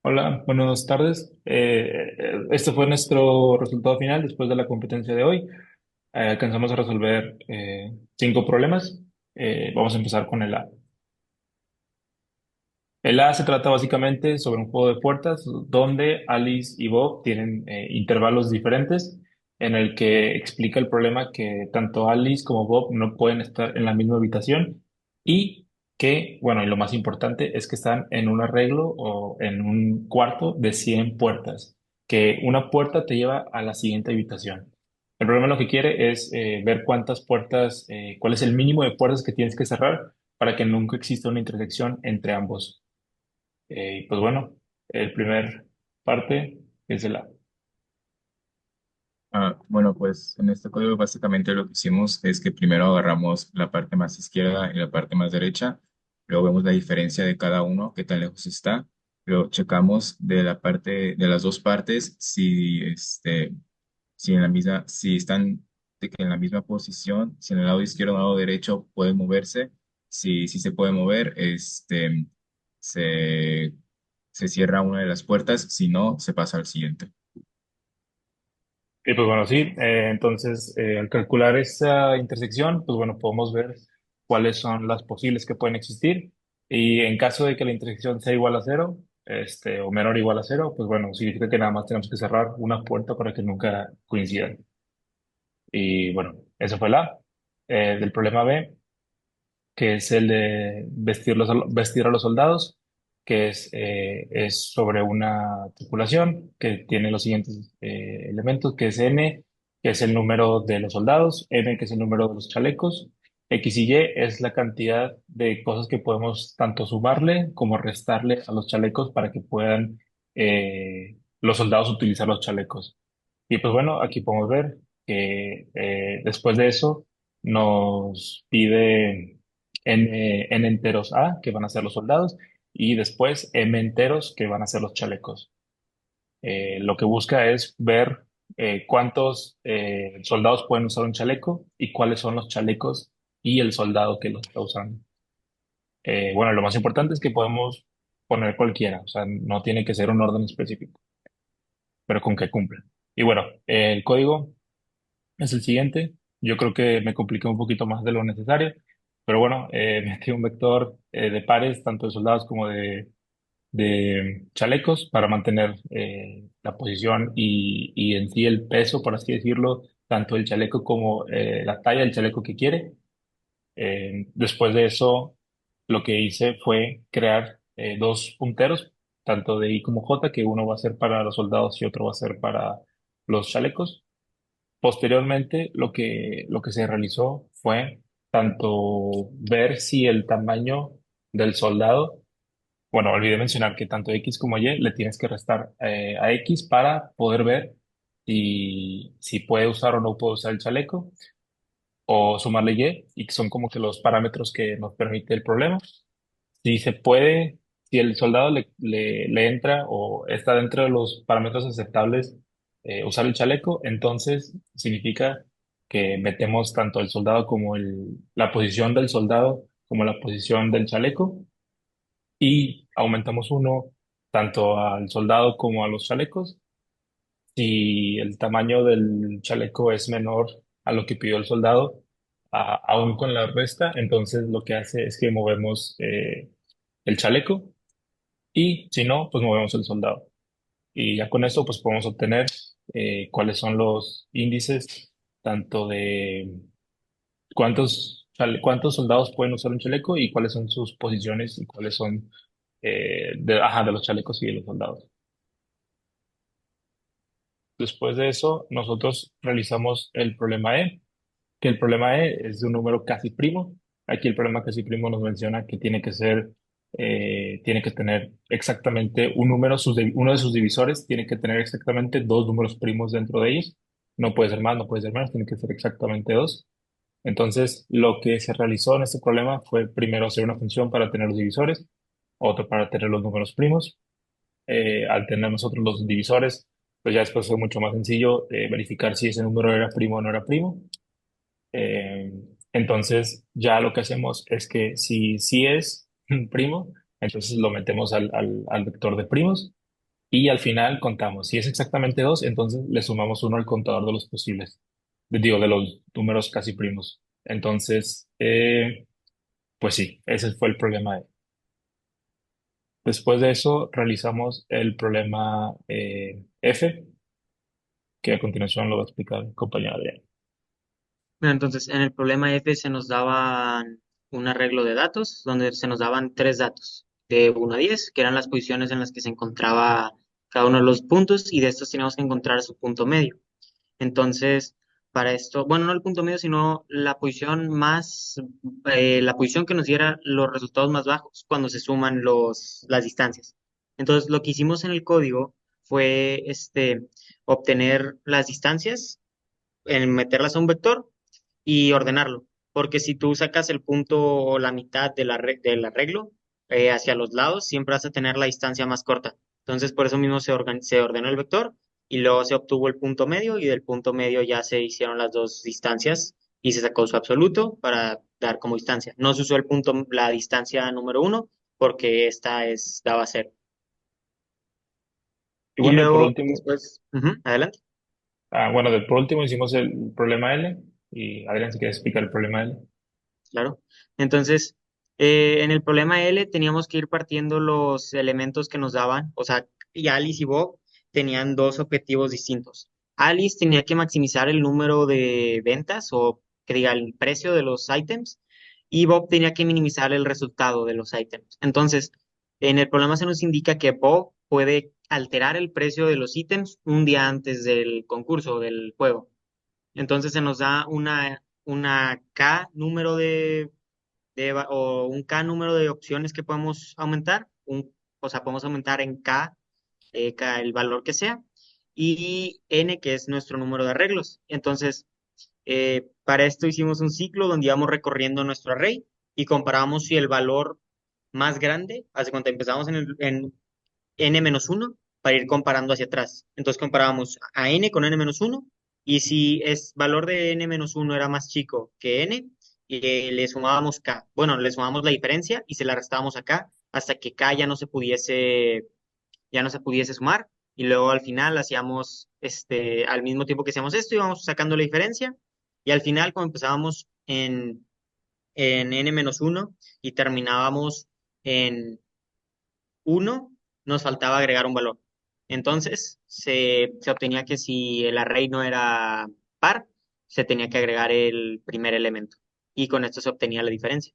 Hola, buenas tardes. Este fue nuestro resultado final después de la competencia de hoy. Alcanzamos a resolver cinco problemas. Vamos a empezar con el A. El A se trata básicamente sobre un juego de puertas donde Alice y Bob tienen intervalos diferentes en el que explica el problema que tanto Alice como Bob no pueden estar en la misma habitación y que, bueno, y lo más importante es que están en un arreglo o en un cuarto de 100 puertas, que una puerta te lleva a la siguiente habitación. El problema lo que quiere es ver cuántas puertas, cuál es el mínimo de puertas que tienes que cerrar para que nunca exista una intersección entre ambos. Pues bueno, el primer parte es el A. Bueno, pues en este código básicamente lo que hicimos es que primero agarramos la parte más izquierda y la parte más derecha, luego vemos la diferencia de cada uno, qué tan lejos está, luego checamos de la parte, de las dos partes, si en la misma, si están de que en la misma posición, si en el lado izquierdo o el lado derecho pueden moverse, si se puede mover, se, se cierra una de las puertas, si no, se pasa al siguiente. Y pues bueno, sí, entonces al calcular esa intersección, pues bueno, podemos ver cuáles son las posibles que pueden existir. Y en caso de que la intersección sea igual a cero, o menor o igual a cero, pues bueno, significa que nada más tenemos que cerrar una puerta para que nunca coincidan. Y bueno, eso fue el A. Del problema B, que es el de vestir a los soldados, que es sobre una tripulación que tiene los siguientes elementos, que es N, que es el número de los soldados, M, que es el número de los chalecos, X y Y es la cantidad de cosas que podemos tanto sumarle como restarle a los chalecos para que puedan los soldados utilizar los chalecos. Y pues bueno, aquí podemos ver que después de eso nos pide n enteros A, que van a ser los soldados, y después m enteros, que van a ser los chalecos. Lo que busca es ver cuántos soldados pueden usar un chaleco y cuáles son los chalecos y el soldado que los está usando. Bueno, lo más importante es que podemos poner cualquiera, o sea, no tiene que ser un orden específico, pero con que cumpla. Y bueno, el código es el siguiente. Yo creo que me compliqué un poquito más de lo necesario, pero bueno, metí un vector de pares, tanto de soldados como de chalecos, para mantener la posición y en sí el peso, por así decirlo, tanto el chaleco como la talla del chaleco que quiere. Después de eso, lo que hice fue crear dos punteros, tanto de I como J, que uno va a ser para los soldados y otro va a ser para los chalecos. Posteriormente, lo que se realizó fue tanto ver si el tamaño del soldado, bueno, olvidé mencionar que tanto X como Y le tienes que restar a X para poder ver si puede usar o no puede usar el chaleco, o sumarle Y que son como que los parámetros que nos permite el problema. Si se puede, si el soldado le entra o está dentro de los parámetros aceptables usar el chaleco, entonces significa que metemos tanto el soldado como la posición del soldado como la posición del chaleco y aumentamos uno tanto al soldado como a los chalecos. Si el tamaño del chaleco es menor a lo que pidió el soldado, aún con la resta, entonces lo que hace es que movemos el chaleco y si no, pues movemos el soldado. Y ya con eso, pues podemos obtener cuáles son los índices, tanto de cuántos soldados pueden usar un chaleco y cuáles son sus posiciones y cuáles son de los chalecos y de los soldados. Después de eso, nosotros realizamos el problema E, que el problema E es de un número casi primo. Aquí el problema casi primo nos menciona que tiene que tener exactamente un número, uno de sus divisores tiene que tener exactamente dos números primos dentro de ellos. No puede ser más, no puede ser menos, tiene que ser exactamente dos. Entonces, lo que se realizó en este problema fue primero hacer una función para tener los divisores, otro para tener los números primos. Al tener nosotros los divisores, pues ya después fue mucho más sencillo verificar si ese número era primo o no era primo. Eh, entonces, ya lo que hacemos es que si es primo, entonces lo metemos al vector de primos. y al final contamos. Si es exactamente 2, entonces le sumamos uno al contador de los posibles, digo, de los números casi primos. Entonces, pues sí, ese fue el problema. Después de eso, realizamos el problema F, que a continuación lo va a explicar el compañero Adrián. Bueno, entonces, en el problema F se nos daban un arreglo de datos, donde se nos daban tres datos, de 1 a 10, que eran las posiciones en las que se encontraba cada uno de los puntos, y de estos teníamos que encontrar su punto medio. Entonces, para esto, bueno, no el punto medio, sino la posición más, la posición que nos diera los resultados más bajos cuando se suman las distancias. Entonces, lo que hicimos en el código fue obtener las distancias, meterlas a un vector y ordenarlo. Porque si tú sacas el punto o la mitad del arreglo hacia los lados, siempre vas a tener la distancia más corta. Entonces, por eso mismo se ordenó el vector y luego se obtuvo el punto medio y del punto medio ya se hicieron las dos distancias y se sacó su absoluto para dar como distancia. No se usó la distancia número uno porque daba cero. Y Y bueno, y por luego, último, después, adelante. bueno, por último hicimos el problema L, y Adrián, si quieres explicar el problema L. Claro. Entonces, en el problema L teníamos que ir partiendo los elementos que nos daban, o sea, y Alice y Bob tenían dos objetivos distintos. Alice tenía que maximizar el número de ventas o que diga el precio de los ítems y Bob tenía que minimizar el resultado de los ítems. Entonces, en el problema se nos indica que Bob puede alterar el precio de los ítems un día antes del concurso o del juego. Entonces se nos da una K número o un K número de opciones que podemos aumentar, o sea, podemos aumentar en K el valor que sea, y N que es nuestro número de arreglos. Entonces, para esto hicimos un ciclo donde íbamos recorriendo nuestro array y comparamos si el valor más grande, hace cuando empezamos en n-1 para ir comparando hacia atrás. Entonces comparábamos a n con n-1 y si es valor de n-1 era más chico que n, le sumábamos k. Bueno, le sumábamos la diferencia y se la restábamos a k hasta que k ya no se pudiese sumar y luego al final hacíamos al mismo tiempo que hacíamos esto íbamos sacando la diferencia y al final cuando empezábamos en n-1 y terminábamos en 1, nos faltaba agregar un valor. Entonces, se obtenía que si el array no era par, se tenía que agregar el primer elemento. Y con esto se obtenía la diferencia.